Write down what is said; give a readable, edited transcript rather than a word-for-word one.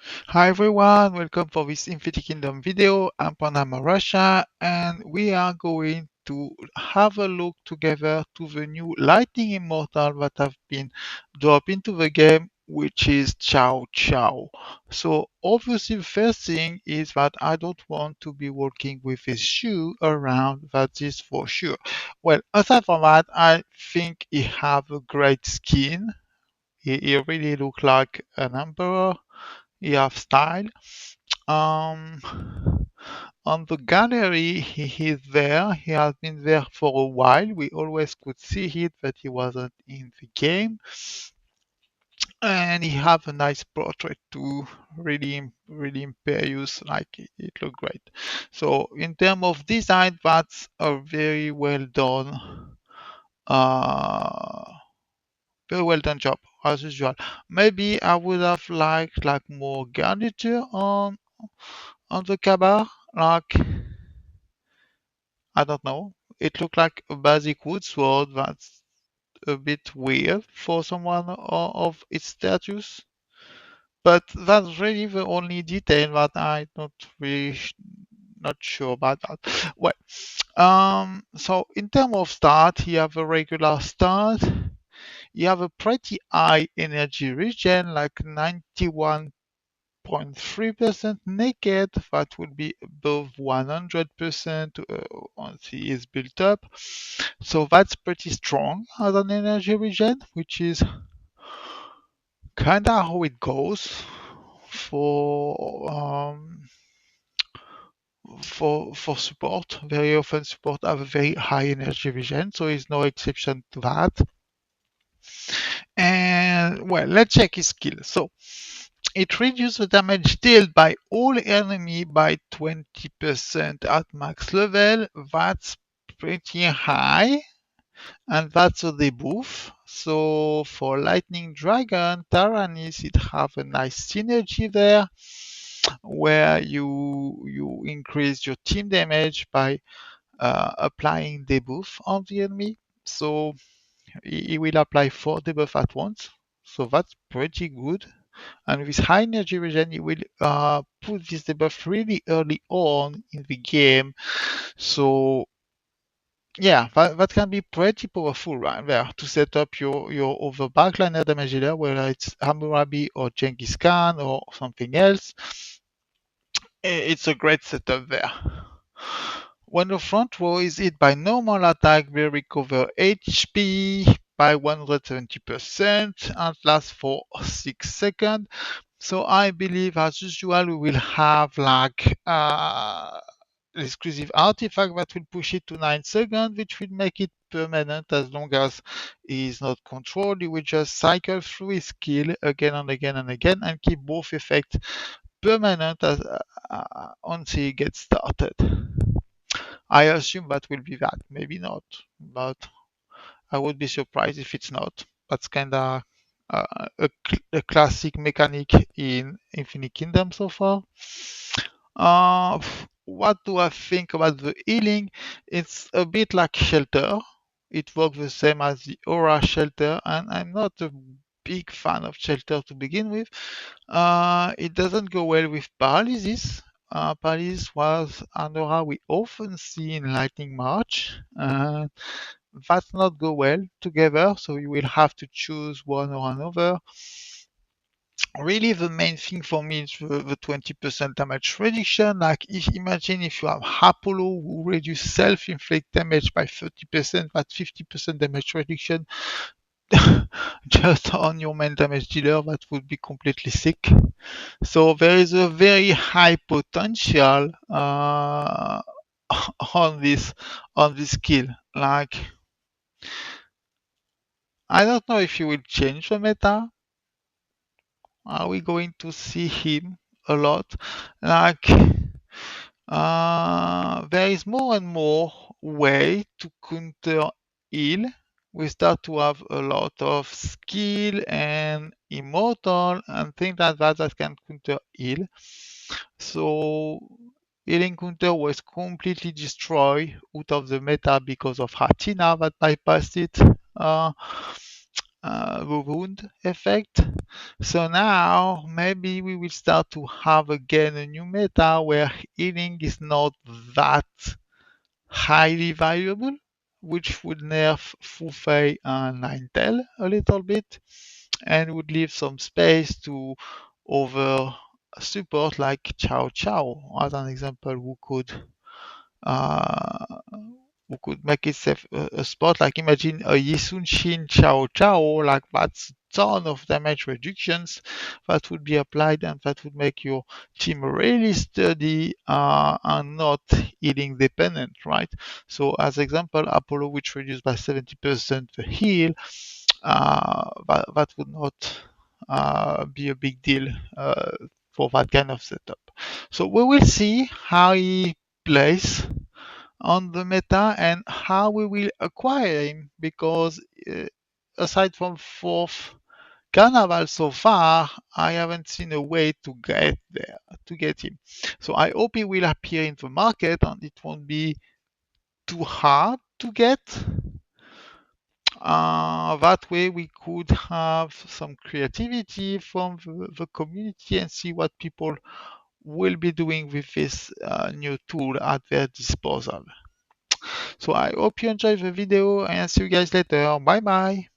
Hi everyone, welcome for this Infinity Kingdom video. I'm Panama Russia and we are going to have a look together to the new Lightning Immortal that have been dropped into the game, which is CaoCao. So obviously the first thing is that I don't want to be walking with a shoe around, that is for sure. Well, aside from that, I think he have a great skin. He really look like an emperor. He have style. Um, on the gallery, he is there. He has been there for a while. We always could see it, but he wasn't in the game. And he have a nice portrait too, really imperious. Like it looked great. So in terms of design, that's a uh, very well done job as usual. Maybe I would have liked like more garniture on the cabar, like I don't know. It looked like a basic wood sword that's a bit weird for someone of its status. But that's really the only detail that I not really not sure about that. Well, so in terms of start, you have a regular start. You have a pretty high energy regen, like 91.3% naked. That would be above 100% once he is built up. So that's pretty strong as an energy regen, which is kind of how it goes for for support. Very often support have a very high energy regen, so it's no exception to that. And well, let's check his skill. So it reduces the damage dealt by all enemy by 20% at max level. That's pretty high, and that's a debuff. So for Lightning Dragon, Taranis, it have a nice synergy there, where you increase your team damage by applying debuff on the enemy. So he will apply 4 debuff at once. So that's pretty good. And with high energy regen, you will put this debuff really early on in the game. So yeah, that can be pretty powerful right there to set up your over backliner damage dealer, whether it's Hammurabi or Genghis Khan or something else. It's a great setup there. When the front row is hit by normal attack, they recover HP by 170% and lasts for 6 seconds. So I believe, as usual, we will have like exclusive artifact that will push it to 9 seconds, which will make it permanent as long as he is not controlled. He will just cycle through his skill again and again and again and keep both effects permanent as until he gets started. I assume that will be that. Maybe not, but I would be surprised if it's not. That's kind of a classic mechanic in Infinite Kingdom so far. What do I think about the healing? It's a bit like Shelter. It works the same as the Aura Shelter, and I'm not a big fan of Shelter to begin with. It doesn't go well with Paralysis. Paralysis was an aura we often see in Lightning March. That's not go well together, so you will have to choose one or another. Really, the main thing for me is the 20% damage reduction. Like, imagine if you have Apollo who reduce self-inflict damage by 30%, that's 50% damage reduction just on your main damage dealer. That would be completely sick. So there is a very high potential on this skill. Like, I don't know if you will change the meta. Are we going to see him a lot? Like, there is more and more way to counter heal. We start to have a lot of skill and immortal and things like that that can counter heal. So healing counter was completely destroyed out of the meta because of Hatina that bypassed it. the wound effect. So now maybe we will start to have again a new meta where healing is not that highly valuable, which would nerf Fufei and Ninetale a little bit and would leave some space to over support like CaoCao as an example uh, who could make itself a spot. Like imagine a Yisun Shin CaoCao, like that's ton of damage reductions that would be applied and that would make your team really sturdy and not healing dependent, right? So as example, Apollo which reduced by 70% the heal, that would not be a big deal for that kind of setup. So we will see how he plays on the meta and how we will acquire him because aside from fourth Carnival so far, I haven't seen a way to get there, to get him. So I hope he will appear in the market and it won't be too hard to get. That way we could have some creativity from the community and see what people will be doing with this new tool at their disposal. So I hope you enjoyed the video and see you guys later. Bye bye.